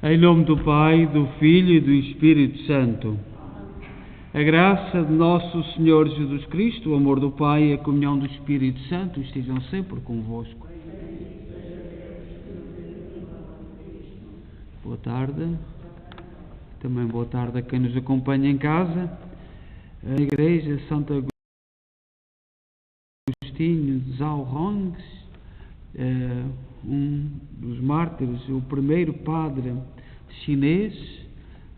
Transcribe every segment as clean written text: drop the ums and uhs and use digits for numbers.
Em nome do Pai, do Filho e do Espírito Santo. A graça de nosso Senhor Jesus Cristo, o amor do Pai e a comunhão do Espírito Santo estejam sempre convosco. Boa tarde. Também boa tarde a quem nos acompanha em casa. A Igreja Santo Agostinho de Zhaorong, um dos mártires, o primeiro padre chinês,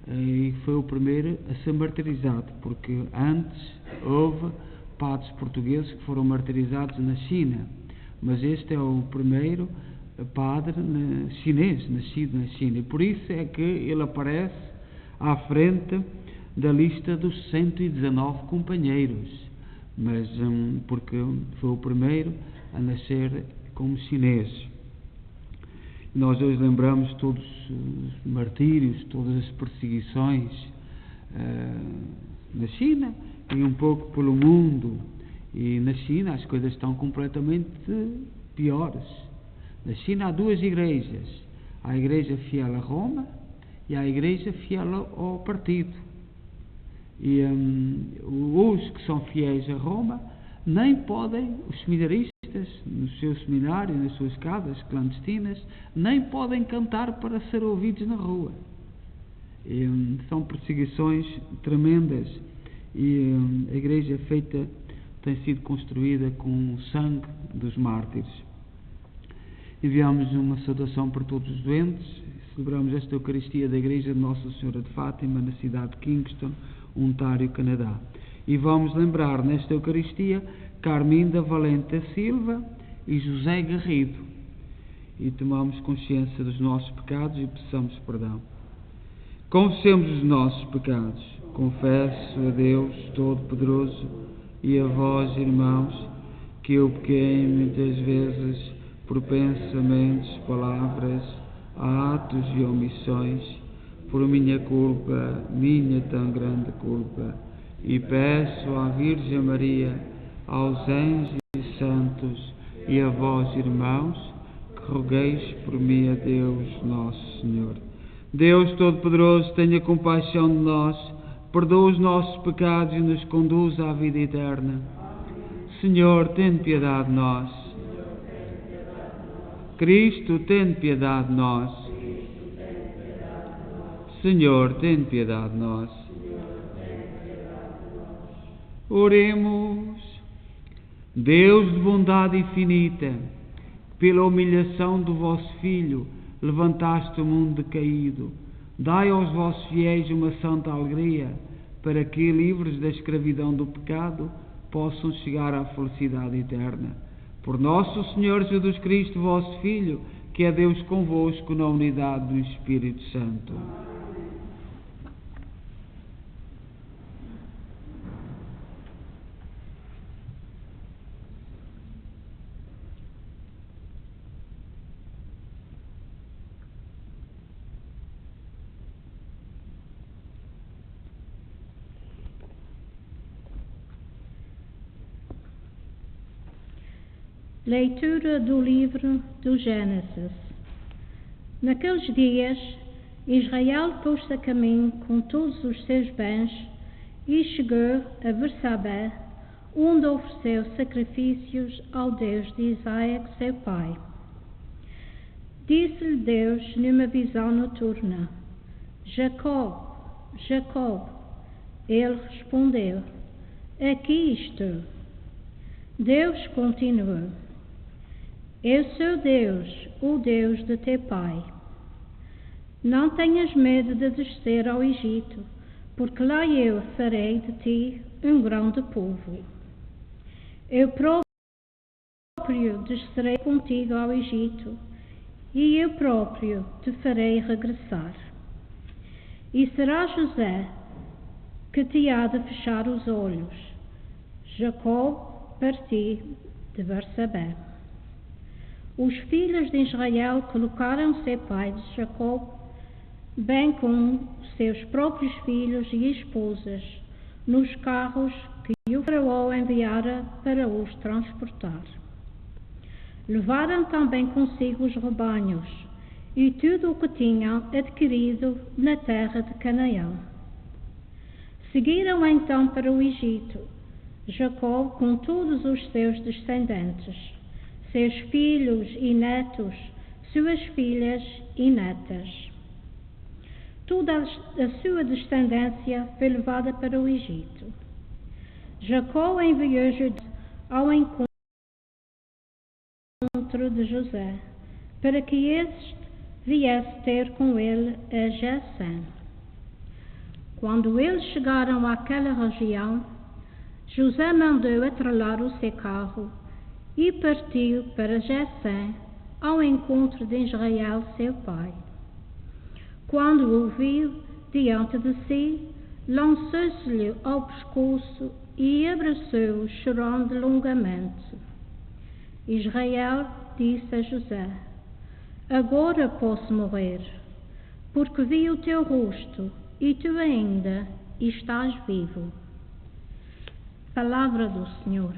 e foi o primeiro a ser martirizado, porque antes houve padres portugueses que foram martirizados na China, mas este é o primeiro padre chinês, nascido na China, e por isso é que ele aparece à frente da lista dos 119 companheiros, mas porque foi o primeiro a nascer como chinês. Nós hoje lembramos todos os martírios, todas as perseguições na China e um pouco pelo mundo. E na China as coisas estão completamente piores. Na China há duas igrejas. Há a igreja fiel a Roma e há a igreja fiel ao partido. E os que são fiéis a Roma nem podem, os seminaristas, no seu seminário, nas suas casas clandestinas, nem podem cantar para ser ouvidos na rua. São perseguições tremendas e a igreja tem sido construída com o sangue dos mártires. Enviamos uma saudação para todos os doentes. Celebramos esta Eucaristia da Igreja de Nossa Senhora de Fátima, na cidade de Kingston, Ontário, Canadá. E vamos lembrar nesta Eucaristia Carminda Valente Silva e José Garrido. E tomamos consciência dos nossos pecados e peçamos perdão. Confessemos os nossos pecados. Confesso a Deus Todo-Poderoso e a vós, irmãos, que eu pequei muitas vezes por pensamentos, palavras, atos e omissões, por minha culpa, minha tão grande culpa, e peço à Virgem Maria, aos anjos e santos e a vós, irmãos, que rogueis por mim a Deus Nosso Senhor. Deus Todo-Poderoso, tenha compaixão de nós, perdoa os nossos pecados e nos conduz à vida eterna. Senhor, tem piedade de nós. Cristo, tem piedade de nós. Senhor, tem piedade de nós. Oremos. Deus de bondade infinita, pela humilhação do vosso Filho, levantaste o mundo decaído. Dai aos vossos fiéis uma santa alegria, para que, livres da escravidão do pecado, possam chegar à felicidade eterna. Por nosso Senhor Jesus Cristo, vosso Filho, que é Deus convosco na unidade do Espírito Santo. Leitura do livro do Gênesis. Naqueles dias, Israel pôs-se a caminho com todos os seus bens e chegou a Bersabé, onde ofereceu sacrifícios ao Deus de Isaac, seu pai. Disse-lhe Deus numa visão noturna: Jacob, Jacob. Ele respondeu: Aqui estou. Deus continuou: Eu sou Deus, o Deus de teu pai. Não tenhas medo de descer ao Egito, porque lá eu farei de ti um grande povo. Eu próprio descerei contigo ao Egito, e eu próprio te farei regressar. E será José que te há de fechar os olhos. Jacó partiu de Bersabé. Os filhos de Israel colocaram seu pai de Jacó, bem como seus próprios filhos e esposas, nos carros que o faraó enviara para os transportar. Levaram também consigo os rebanhos e tudo o que tinham adquirido na terra de Canaã. Seguiram então para o Egito, Jacó com todos os seus descendentes, seus filhos e netos, suas filhas e netas. Toda a sua descendência foi levada para o Egito. Jacó enviou Judá ao encontro de José, para que este viesse ter com ele a Jessém. Quando eles chegaram àquela região, José mandou atrelar o seu carro e partiu para Jessém ao encontro de Israel, seu pai. Quando o viu diante de si, lançou-se-lhe ao pescoço e abraçou-o, chorando longamente. Israel disse a José: agora posso morrer, porque vi o teu rosto e tu ainda estás vivo. Palavra do Senhor.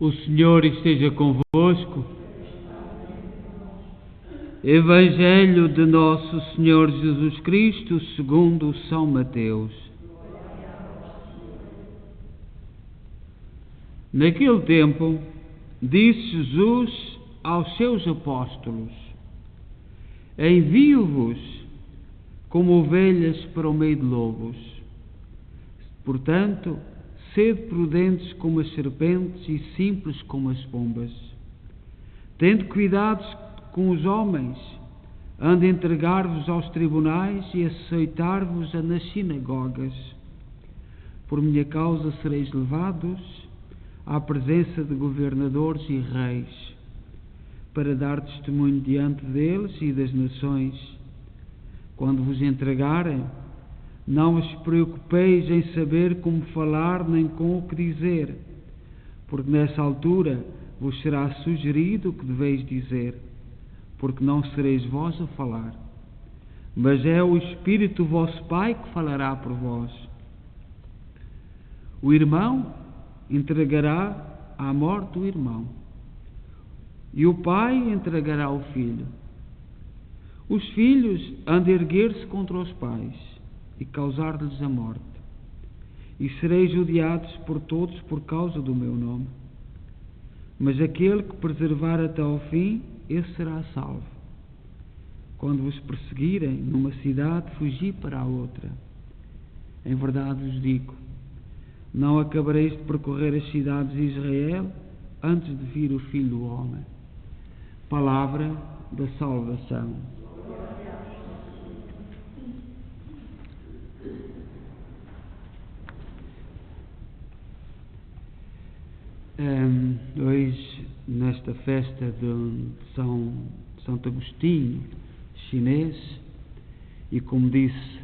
O Senhor esteja convosco. Evangelho de Nosso Senhor Jesus Cristo segundo São Mateus. Naquele tempo, disse Jesus aos seus apóstolos: envio-vos como ovelhas para o meio de lobos. Portanto, sede prudentes como as serpentes e simples como as pombas. Tende cuidado com os homens, ande entregar-vos aos tribunais e aceitar-vos nas sinagogas. Por minha causa sereis levados à presença de governadores e reis, para dar testemunho diante deles e das nações. Quando vos entregarem, não vos preocupeis em saber como falar nem com o que dizer, porque nessa altura vos será sugerido o que deveis dizer, porque não sereis vós a falar, mas é o Espírito do vosso Pai que falará por vós. O irmão entregará à morte o irmão, e o pai entregará o filho. Os filhos hão de erguer-se contra os pais e causar-lhes a morte, e sereis odiados por todos por causa do meu nome. Mas aquele que perseverar até ao fim, esse será salvo. Quando vos perseguirem numa cidade, fugi para a outra. Em verdade vos digo, não acabareis de percorrer as cidades de Israel antes de vir o Filho do Homem. Palavra da salvação. Hoje, nesta festa de Santo Agostinho, chinês, e como disse,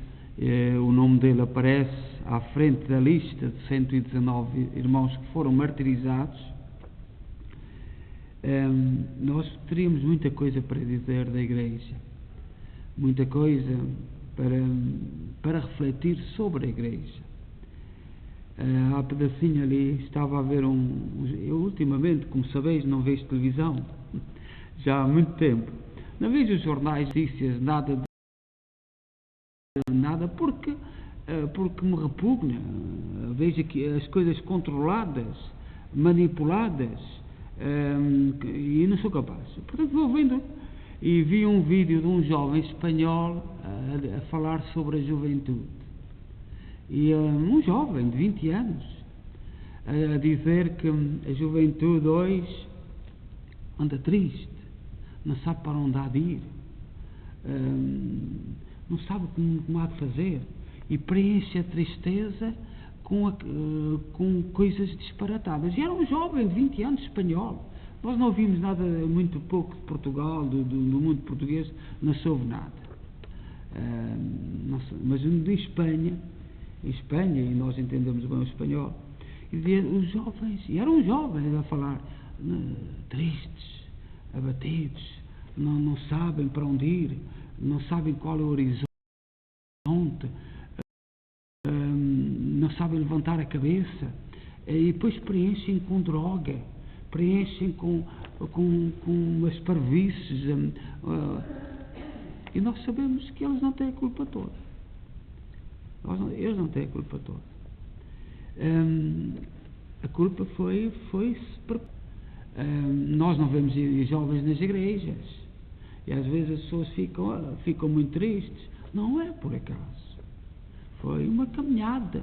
o nome dele aparece à frente da lista de 119 irmãos que foram martirizados, nós teríamos muita coisa para dizer da Igreja, muita coisa para refletir sobre a Igreja. Há pedacinho ali, estava a ver eu ultimamente, como sabeis, não vejo televisão, já há muito tempo, não vejo os jornais, notícias, nada, porque me repugna, vejo aqui as coisas controladas, manipuladas, e não sou capaz. Portanto, vou vendo, e vi um vídeo de um jovem espanhol a falar sobre a juventude. E um jovem de 20 anos a dizer que a juventude hoje anda triste, não sabe para onde há de ir, não sabe como há de fazer, e preenche a tristeza com coisas disparatadas. E era um jovem de 20 anos espanhol. Nós não ouvimos nada, muito pouco de Portugal, do mundo português, não soube nada. Mas de Espanha, e nós entendemos bem o espanhol, e os jovens, e eram jovens a falar, tristes, abatidos, não sabem para onde ir, não sabem qual é o horizonte, não sabem levantar a cabeça, e depois preenchem com droga, preenchem com as parvoíces, e nós sabemos que eles não têm a culpa toda. Eles não têm a culpa toda. A culpa foi nós não vemos jovens nas igrejas, e às vezes as pessoas ficam muito tristes. Não é por acaso. Foi uma caminhada,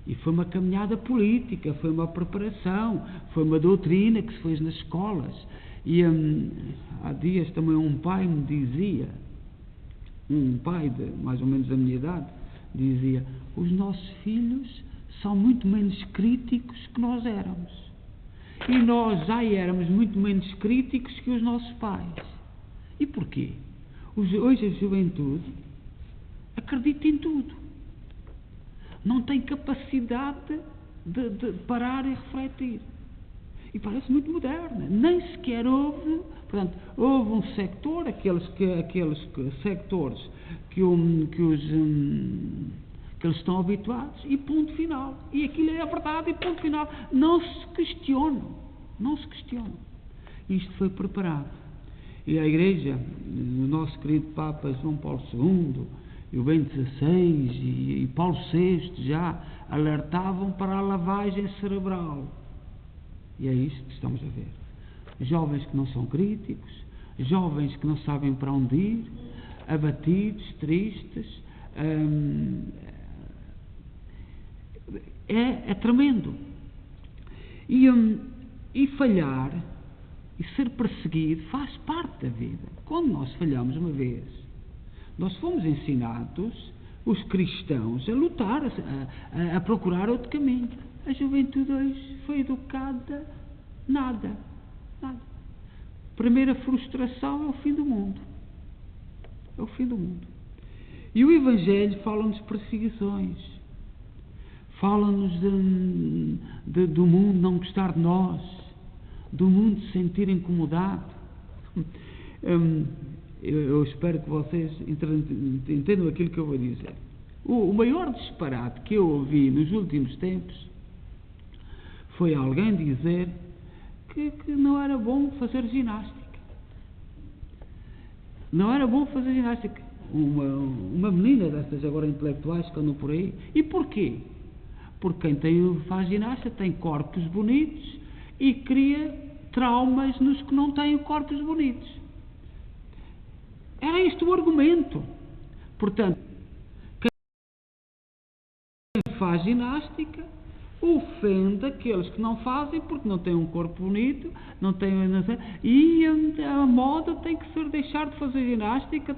e foi uma caminhada política, foi uma preparação, foi uma doutrina que se fez nas escolas. E há dias também um pai me dizia, um pai de mais ou menos da minha idade, dizia: os nossos filhos são muito menos críticos que nós éramos, e nós já éramos muito menos críticos que os nossos pais. E porquê? Hoje a juventude acredita em tudo, não tem capacidade de parar e refletir, e parece muito moderna, nem sequer houve um sector, aqueles sectores que eles estão habituados, e ponto final, e aquilo é a verdade e ponto final, não se questionam. Isto foi preparado, e a Igreja, o nosso querido Papa João Paulo II, e o Bento XVI e Paulo VI já alertavam para a lavagem cerebral, e é isto que estamos a ver. Jovens que não são críticos, jovens que não sabem para onde ir, abatidos, tristes. É tremendo. E falhar e ser perseguido faz parte da vida. Quando nós falhamos uma vez, nós fomos ensinados, os cristãos, a lutar, a procurar outro caminho. A juventude hoje foi educada nada. Primeira frustração é o fim do mundo. E o Evangelho fala-nos de perseguições, fala-nos do mundo não gostar de nós, do mundo se sentir incomodado. eu espero que vocês entendam aquilo que eu vou dizer. O maior disparate que eu ouvi nos últimos tempos foi alguém dizer que não era bom fazer ginástica. Não era bom fazer ginástica. Uma menina dessas agora intelectuais que andam por aí. E porquê? Porque quem faz ginástica tem corpos bonitos e cria traumas nos que não têm corpos bonitos. Era este o argumento. Portanto, quem faz ginástica ofende aqueles que não fazem porque não têm um corpo bonito, e a moda tem que ser deixar de fazer ginástica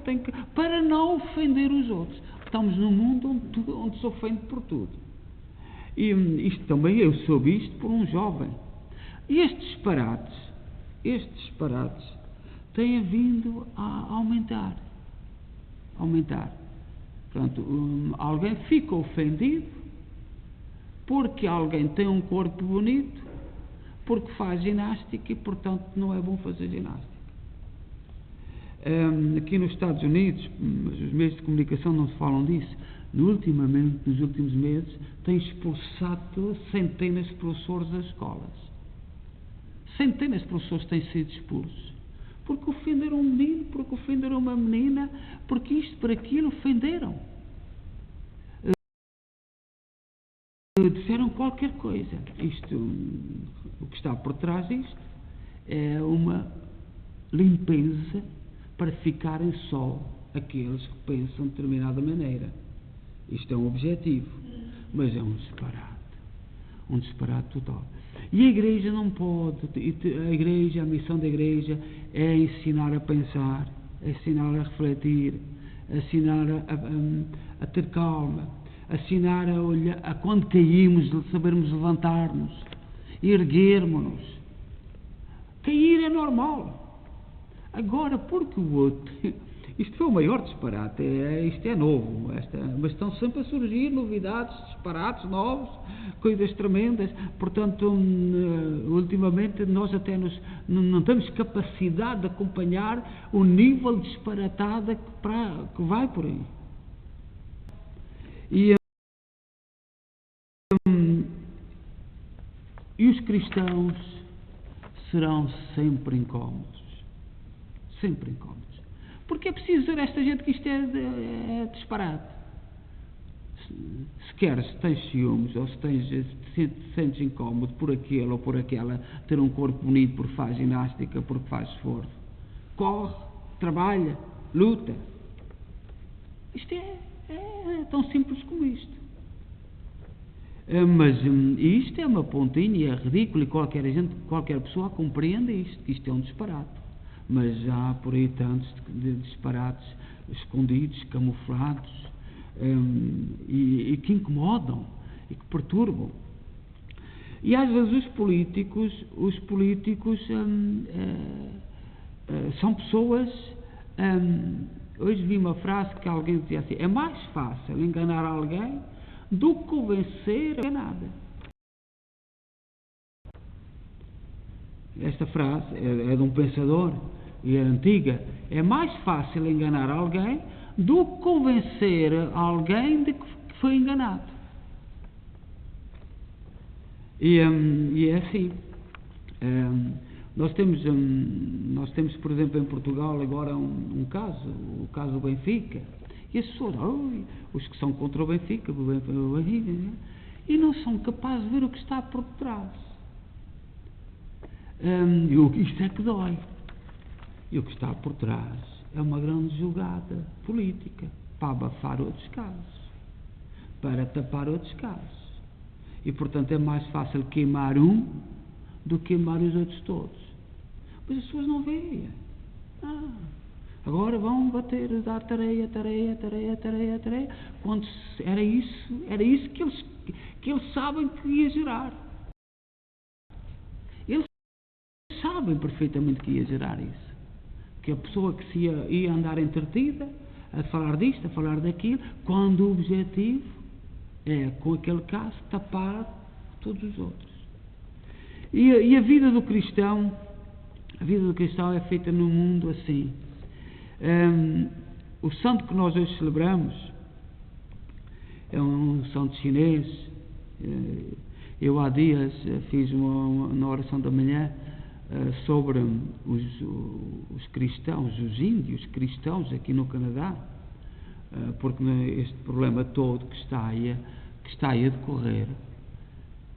para não ofender os outros. Estamos num mundo onde se ofende por tudo. E isto também, eu soube isto por um jovem. E estes disparates têm vindo a aumentar. Portanto, alguém fica ofendido porque alguém tem um corpo bonito, porque faz ginástica e, portanto, não é bom fazer ginástica. Aqui nos Estados Unidos, mas os meios de comunicação não se falam disso, ultimamente, nos últimos meses, têm expulsado centenas de professores das escolas. Centenas de professores têm sido expulsos. Porque ofenderam um menino, porque ofenderam uma menina, porque isto, por aquilo, ofenderam. Disseram qualquer coisa. O que está por trás disto é uma limpeza para ficarem só aqueles que pensam de determinada maneira. Isto é um objetivo, mas é um disparate total. E a Igreja não pode, a missão da Igreja é ensinar a pensar, é ensinar a refletir, é ensinar a ter calma, ensinar a olhar, a quando caímos, sabermos levantar-nos, erguermos-nos. Cair é normal. Agora, porque o outro, isto foi o maior disparate, isto é novo, mas estão sempre a surgir novidades, disparates novos, coisas tremendas. Portanto, ultimamente nós até não temos capacidade de acompanhar o nível disparatado que vai por aí. E os cristãos serão sempre incómodos. Sempre incómodos. Porque é preciso dizer a esta gente que isto é disparate. Se tens ciúmes ou se te sentes incómodo por aquele ou por aquela ter um corpo bonito porque faz ginástica, porque faz esforço, corre, trabalha, luta. Isto é tão simples como isto. Mas isto é uma pontinha, é ridículo, e qualquer pessoa compreende isto, que isto é um disparate. Mas há por aí tantos disparates escondidos, camuflados, e que incomodam e que perturbam. E às vezes os políticos são pessoas. Hoje vi uma frase que alguém dizia assim: é mais fácil enganar alguém do que convencer a enganada. Esta frase é de um pensador e é antiga. É mais fácil enganar alguém do que convencer alguém de que foi enganado. E é assim. Nós temos, por exemplo, em Portugal agora o caso do Benfica. E as pessoas, os que são contra o Benfica, e não são capazes de ver o que está por detrás. Isto é que dói. E o que está por trás é uma grande jogada política para abafar outros casos, para tapar outros casos. E, portanto, é mais fácil queimar um do que queimar os outros todos. Mas as pessoas não veem. Agora vão bater, dar tareia, quando era isso que eles sabem que ia gerar. Eles sabem perfeitamente que ia gerar isso. Que a pessoa que se ia andar entretida, a falar disto, a falar daquilo, quando o objetivo é, com aquele caso, tapar todos os outros. E a vida do cristão é feita num mundo assim. O santo que nós hoje celebramos é um santo chinês. Eu há dias fiz na oração da manhã sobre os cristãos, os índios cristãos aqui no Canadá, porque este problema todo que está aí a decorrer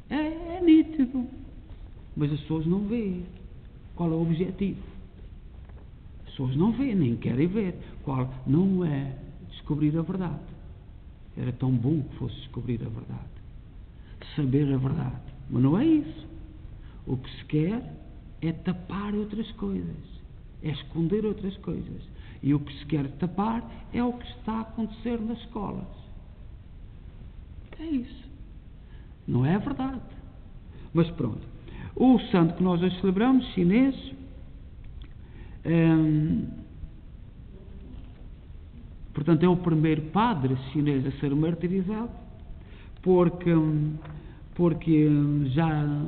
é nítido, mas as pessoas não veem qual é o objetivo. As pessoas não veem, nem querem ver. Qual não é descobrir a verdade. Era tão bom que fosse descobrir a verdade, saber a verdade, mas não é isso. O que se quer é tapar outras coisas, é esconder outras coisas, e o que se quer tapar é o que está a acontecer nas escolas. É isso, não é a verdade. Mas pronto, o santo que nós hoje celebramos, chinês, portanto é o primeiro padre chinês a ser martirizado, porque já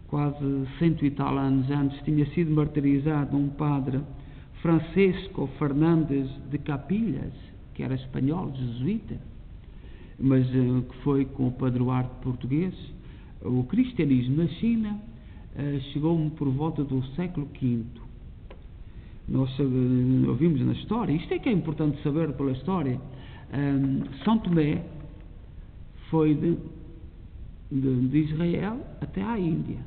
quase 100 e tal anos antes tinha sido martirizado um padre, Francisco Fernandes de Capillas, que era espanhol, jesuíta, mas que foi com o padroado português. O cristianismo na China chegou por volta do século V. Nós ouvimos na história, isto é que é importante saber pela história. São Tomé foi de Israel até à Índia,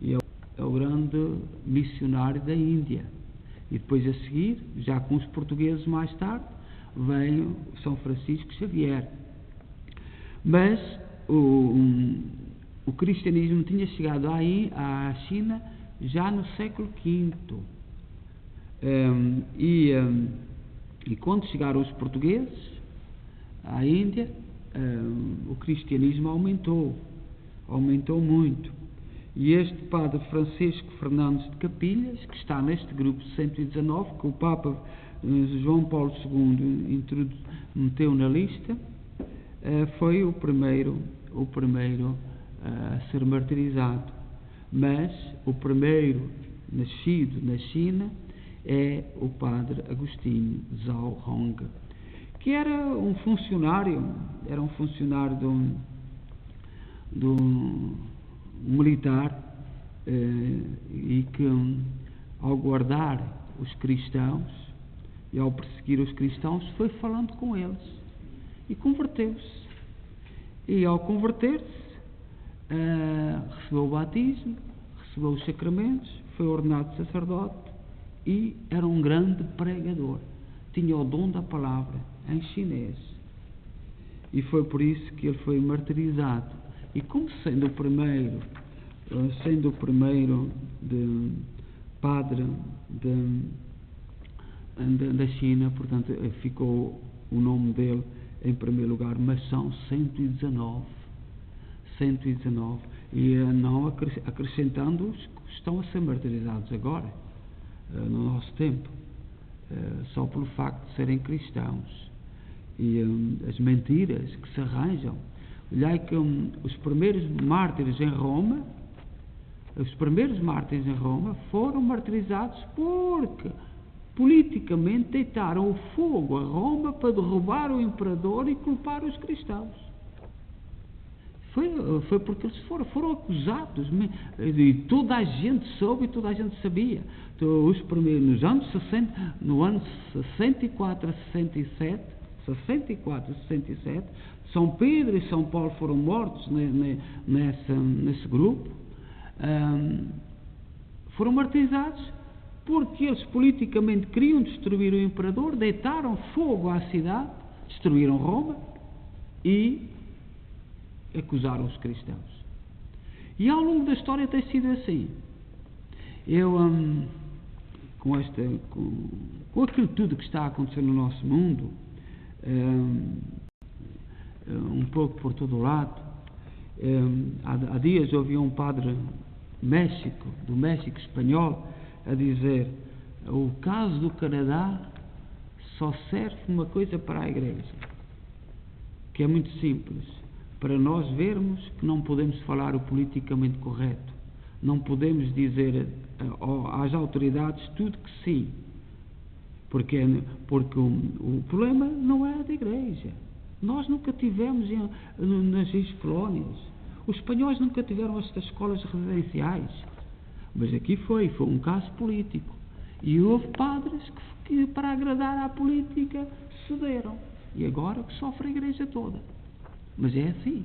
e é o grande missionário da Índia. E depois a seguir, já com os portugueses mais tarde, veio São Francisco Xavier. Mas o cristianismo tinha chegado aí à China já no século V. E quando chegaram os portugueses à Índia, o cristianismo aumentou muito. E este padre Francisco Fernandes de Capillas, que está neste grupo 119, que o Papa João Paulo II meteu na lista, foi o primeiro a ser martirizado. Mas o primeiro nascido na China é o padre Agostinho Zhao Hong, que era um funcionário do militar, e que ao guardar os cristãos e ao perseguir os cristãos foi falando com eles e converteu-se. E ao converter-se recebeu o batismo, recebeu os sacramentos, foi ordenado sacerdote e era um grande pregador, tinha o dom da palavra em chinês, e foi por isso que ele foi martirizado. E como sendo o primeiro padre da China, portanto ficou o nome dele em primeiro lugar, mas são 119, e não acrescentando os que estão a ser martirizados agora, no nosso tempo, só pelo facto de serem cristãos, e as mentiras que se arranjam. Olhai que os primeiros mártires em Roma foram martirizados porque politicamente deitaram o fogo a Roma para derrubar o imperador e culpar os cristãos. Foi porque eles foram acusados, e toda a gente soube e toda a gente sabia. Então, os primeiros, nos anos 60, no ano 64 a 67, São Pedro e São Paulo foram mortos nesse grupo, foram martirizados porque eles politicamente queriam destruir o imperador, deitaram fogo à cidade, destruíram Roma e acusaram os cristãos. E ao longo da história tem sido assim. Eu, com aquilo tudo que está a acontecer no nosso mundo, um pouco por todo o lado, há dias eu ouvi um padre do México espanhol a dizer: o caso do Canadá só serve uma coisa para a Igreja, que é muito simples, para nós vermos que não podemos falar o politicamente correto, não podemos dizer às autoridades tudo que sim, Porque o problema não é da Igreja. Nós nunca tivemos nas ex-colónias. Os espanhóis nunca tiveram estas escolas residenciais. Mas aqui foi um caso político. E houve padres que para agradar à política, cederam. E agora que sofre a Igreja toda. Mas é assim.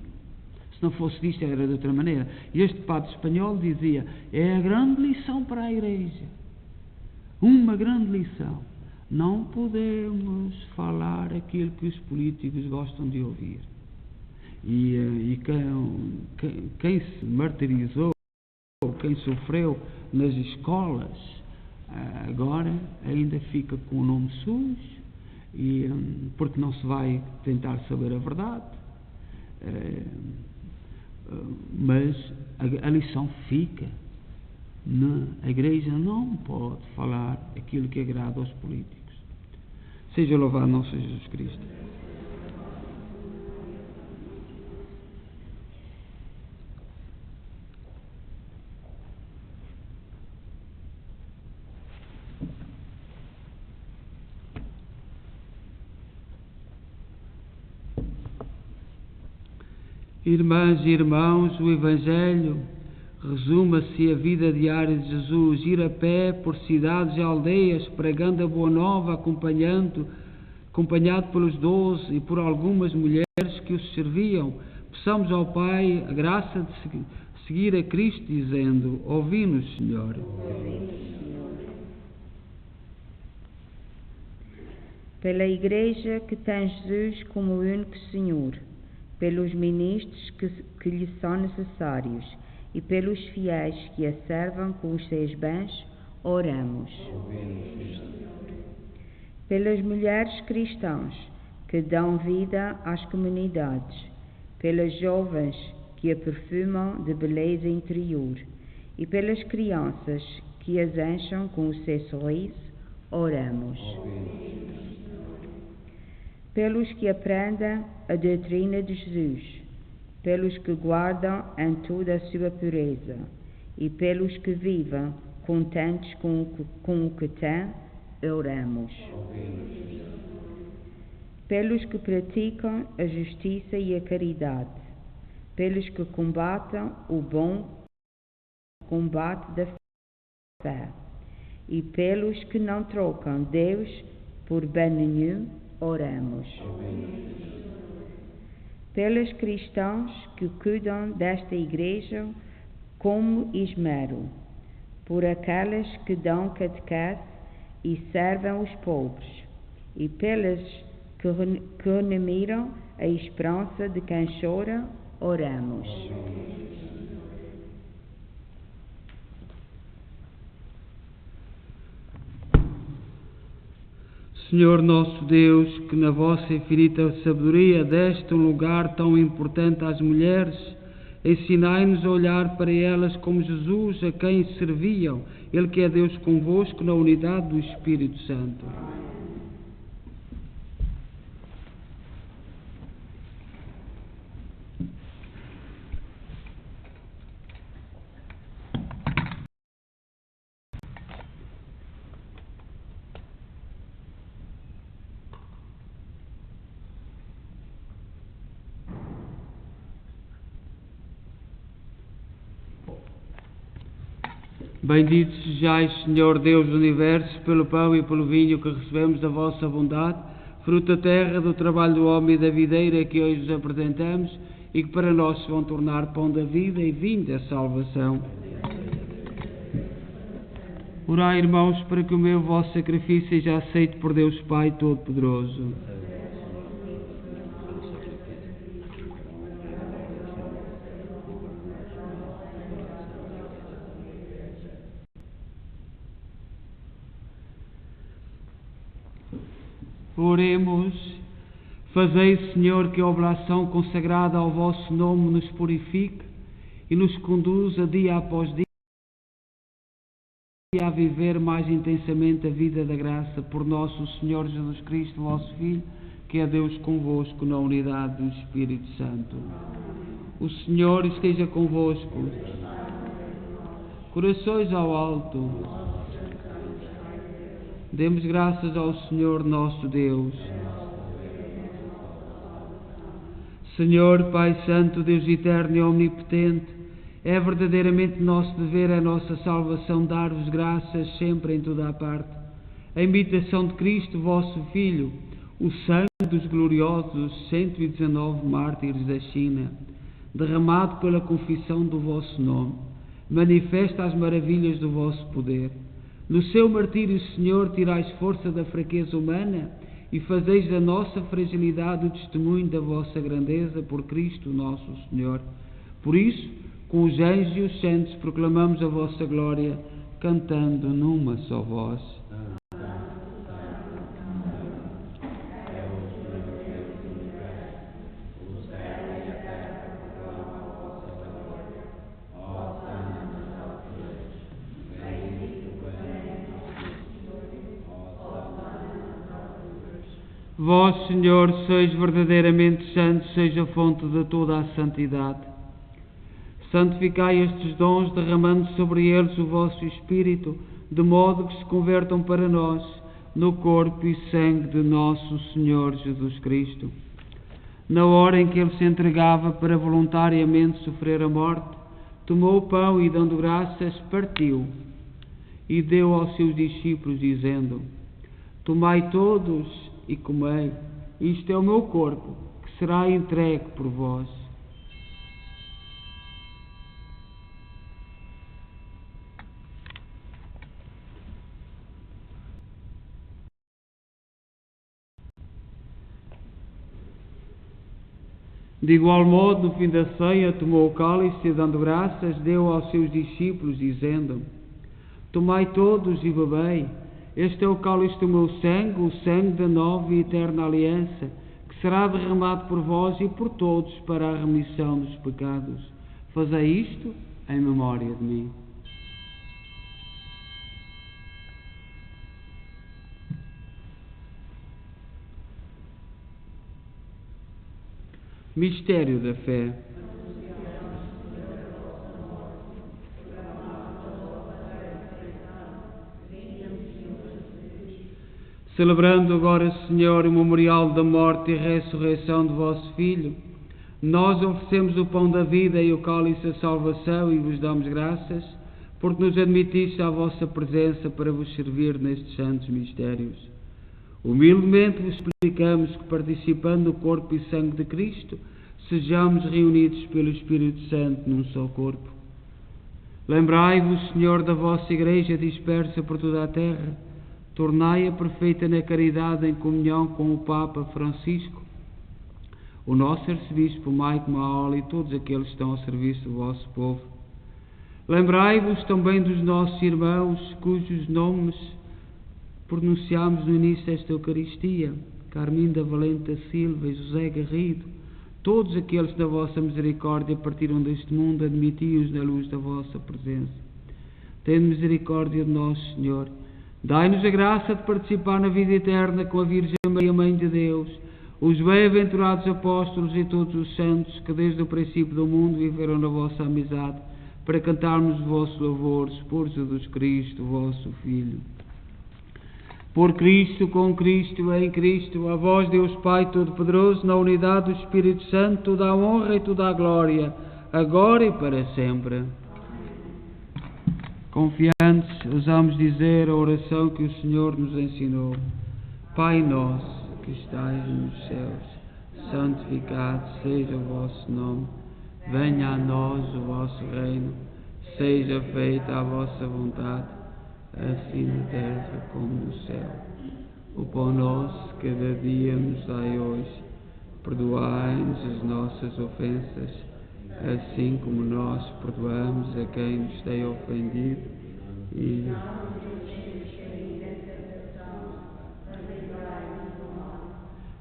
Se não fosse disto, era de outra maneira. E este padre espanhol dizia: é a grande lição para a Igreja. Uma grande lição. Não podemos falar aquilo que os políticos gostam de ouvir. E quem se martirizou, quem sofreu nas escolas, agora ainda fica com o nome sujo, porque não se vai tentar saber a verdade. Mas a lição fica. A Igreja não pode falar aquilo que agrada aos políticos. Seja louvado nosso Jesus Cristo. Irmãs e irmãos, o Evangelho resume-se a vida diária de Jesus: ir a pé por cidades e aldeias, pregando a boa nova, acompanhado pelos 12 e por algumas mulheres que os serviam. Peçamos ao Pai a graça de seguir a Cristo, dizendo: ouvi-nos, Senhor. Pela Igreja que tem Jesus como único Senhor, pelos ministros que lhe são necessários e pelos fiéis que a servam com os seus bens, oramos. Pelas mulheres cristãs que dão vida às comunidades, pelas jovens que a perfumam de beleza interior e pelas crianças que as enchem com o seu sorriso, oramos. Pelos que aprendem a doutrina de Jesus, pelos que guardam em toda a sua pureza e pelos que vivem contentes com o que têm, oramos. Pelos que praticam a justiça e a caridade, pelos que combatem o bom combate da fé e pelos que não trocam Deus por bem nenhum, oramos. Pelos cristãos que cuidam desta Igreja como esmero, por aquelas que dão catequese e servem os pobres, e pelas que renomeram a esperança de quem chora, oramos. Senhor nosso Deus, que na vossa infinita sabedoria deste um lugar tão importante às mulheres, ensinai-nos a olhar para elas como Jesus, a quem serviam, Ele que é Deus convosco na unidade do Espírito Santo. Bendito sejais, Senhor Deus do Universo, pelo pão e pelo vinho que recebemos da vossa bondade, fruto da terra, do trabalho do homem e da videira que hoje vos apresentamos e que para nós se vão tornar pão da vida e vinho da salvação. Orai, irmãos, para que o meu vosso sacrifício seja aceito por Deus Pai Todo-Poderoso. Oremos. Fazei, Senhor, que a oblação consagrada ao vosso nome nos purifique e nos conduza dia após dia a viver mais intensamente a vida da graça por nosso Senhor Jesus Cristo, vosso Filho, que é Deus convosco na unidade do Espírito Santo. O Senhor esteja convosco. Corações ao alto. Demos graças ao Senhor nosso Deus. Senhor, Pai Santo, Deus eterno e omnipotente, é verdadeiramente nosso dever, a nossa salvação, dar-vos graças sempre em toda a parte. A imitação de Cristo, vosso Filho, o sangue dos gloriosos 119 mártires da China, derramado pela confissão do vosso nome, manifesta as maravilhas do vosso poder. No seu martírio, Senhor, tirais força da fraqueza humana e fazeis da nossa fragilidade o testemunho da vossa grandeza por Cristo nosso Senhor. Por isso, com os anjos e os santos proclamamos a vossa glória, cantando numa só voz. Vós, Senhor, sois verdadeiramente santos, seja a fonte de toda a santidade. Santificai estes dons, derramando sobre eles o vosso Espírito, de modo que se convertam para nós no corpo e sangue de nosso Senhor Jesus Cristo. Na hora em que ele se entregava para voluntariamente sofrer a morte, tomou o pão e, dando graças, partiu e deu aos seus discípulos, dizendo: Tomai todos e comei, isto é o meu corpo, que será entregue por vós. De igual modo, no fim da ceia, tomou o cálice e, dando graças, deu aos seus discípulos, dizendo: Tomai todos e bebei, este é o cálice do meu sangue, o sangue da nova e eterna aliança, que será derramado por vós e por todos para a remissão dos pecados. Fazei isto em memória de mim. Mistério da fé. Celebrando agora, Senhor, o memorial da morte e ressurreição de vosso Filho, nós oferecemos o pão da vida e o cálice da salvação e vos damos graças, porque nos admitiste à vossa presença para vos servir nestes santos mistérios. Humildemente vos suplicamos que, participando do corpo e sangue de Cristo, sejamos reunidos pelo Espírito Santo num só corpo. Lembrai-vos, Senhor, da vossa Igreja dispersa por toda a terra. Tornai-a perfeita na caridade, em comunhão com o Papa Francisco, o nosso arcebispo Maico Maola e todos aqueles que estão ao serviço do vosso povo. Lembrai-vos também dos nossos irmãos, cujos nomes pronunciamos no início desta Eucaristia: Carminda Valente da Silva e José Garrido. Todos aqueles que da vossa misericórdia partiram deste mundo, admiti-os na luz da vossa presença. Tende misericórdia de nós, Senhor. Dai-nos a graça de participar na vida eterna com a Virgem Maria, Mãe de Deus, os bem-aventurados apóstolos e todos os santos que desde o princípio do mundo viveram na vossa amizade, para cantarmos os vossos louvores por Jesus Cristo, vosso Filho. Por Cristo, com Cristo, em Cristo, a vós, Deus Pai Todo-Poderoso, na unidade do Espírito Santo, toda a honra e toda a glória, agora e para sempre. Confiantes, ousamos dizer a oração que o Senhor nos ensinou. Pai nosso, que estais nos céus, santificado seja o vosso nome. Venha a nós o vosso reino. Seja feita a vossa vontade, assim na terra como no céu. O pão nosso cada dia nos dai hoje. Perdoai-nos as nossas ofensas, assim como nós perdoamos a quem nos tem ofendido, e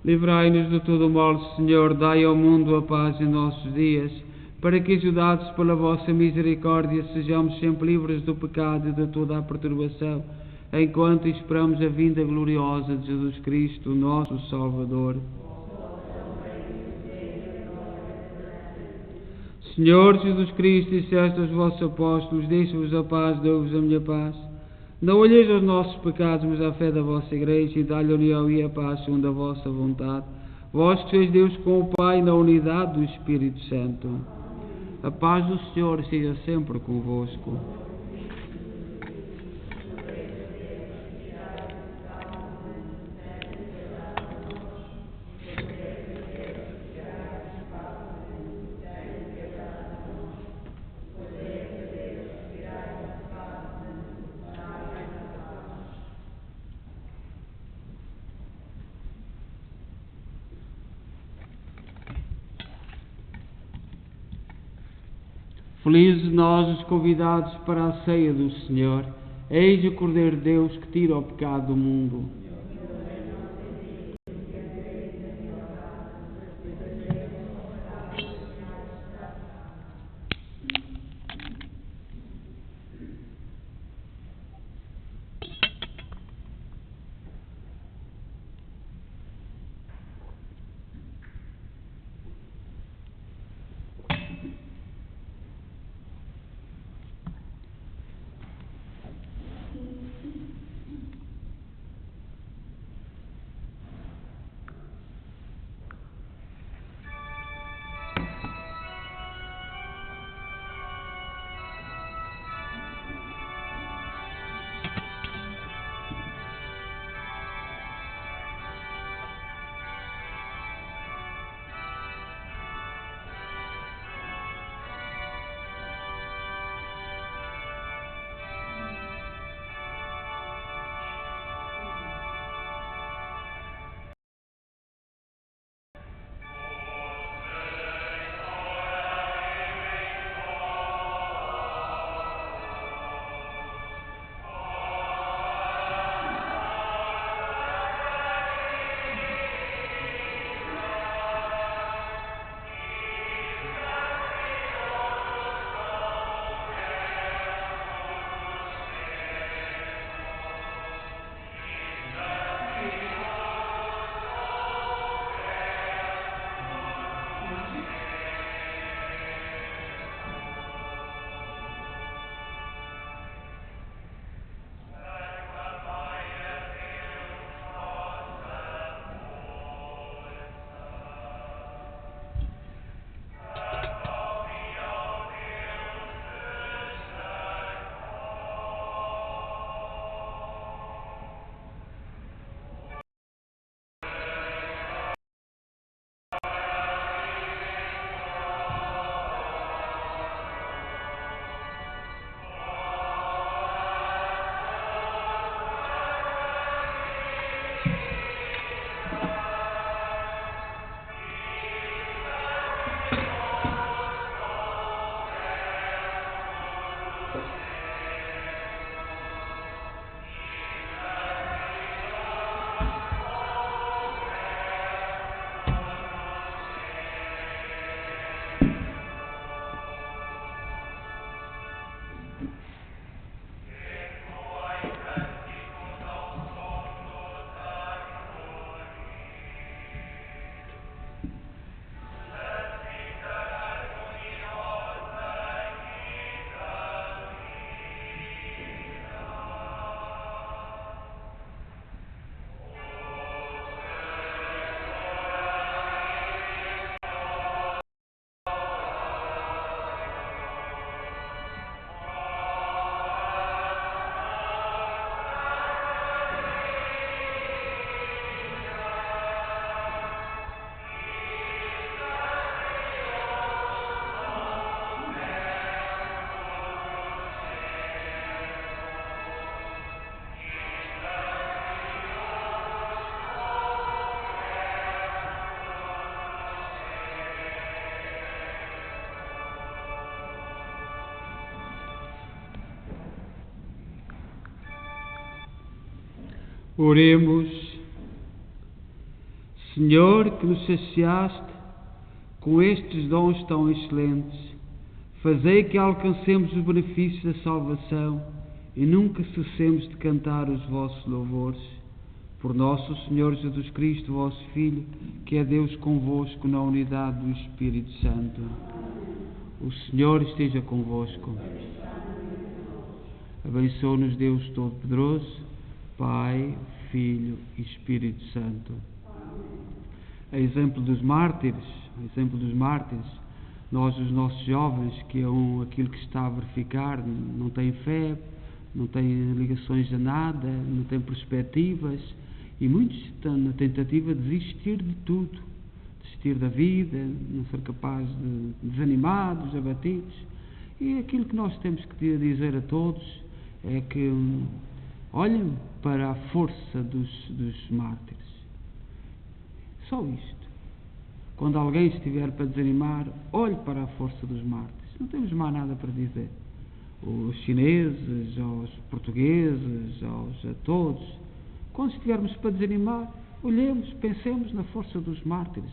livrai-nos de todo o mal, Senhor. Dai ao mundo a paz em nossos dias, para que, ajudados pela vossa misericórdia, sejamos sempre livres do pecado e de toda a perturbação, enquanto esperamos a vinda gloriosa de Jesus Cristo, nosso Salvador. Senhor Jesus Cristo, disseste aos vossos apóstolos: deixo-vos a paz, dou-vos a minha paz. Não olheis aos nossos pecados, mas à fé da vossa Igreja, e dá-lhe a união e a paz segundo a vossa vontade. Vós que sois Deus com o Pai, na unidade do Espírito Santo. A paz do Senhor esteja sempre convosco. Felizes nós os convidados para a ceia do Senhor. Eis o Cordeiro de Deus que tira o pecado do mundo. Oremos. Senhor, que nos saciaste com estes dons tão excelentes, fazei que alcancemos os benefícios da salvação e nunca cessemos de cantar os vossos louvores. Por nosso Senhor Jesus Cristo, vosso Filho, que é Deus convosco na unidade do Espírito Santo. O Senhor esteja convosco. Abençoa-nos Deus Todo-Poderoso, Pai, Filho e Espírito Santo. A exemplo dos mártires, nós, os nossos jovens, que é aquilo que está a verificar, não têm fé, não têm ligações a nada, não têm perspectivas, e muitos estão na tentativa de desistir de tudo, desistir da vida, não ser capazes de desanimados, abatidos. E aquilo que nós temos que dizer a todos é que olhem para a força dos mártires. Só isto. Quando alguém estiver para desanimar, olhe para a força dos mártires. Não temos mais nada para dizer. Os chineses, aos portugueses, a todos. Quando estivermos para desanimar, olhemos, pensemos na força dos mártires.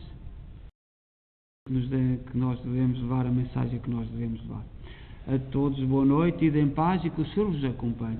Que nós devemos levar a mensagem que nós devemos levar. A todos, boa noite, e em paz, e que o Senhor vos acompanhe.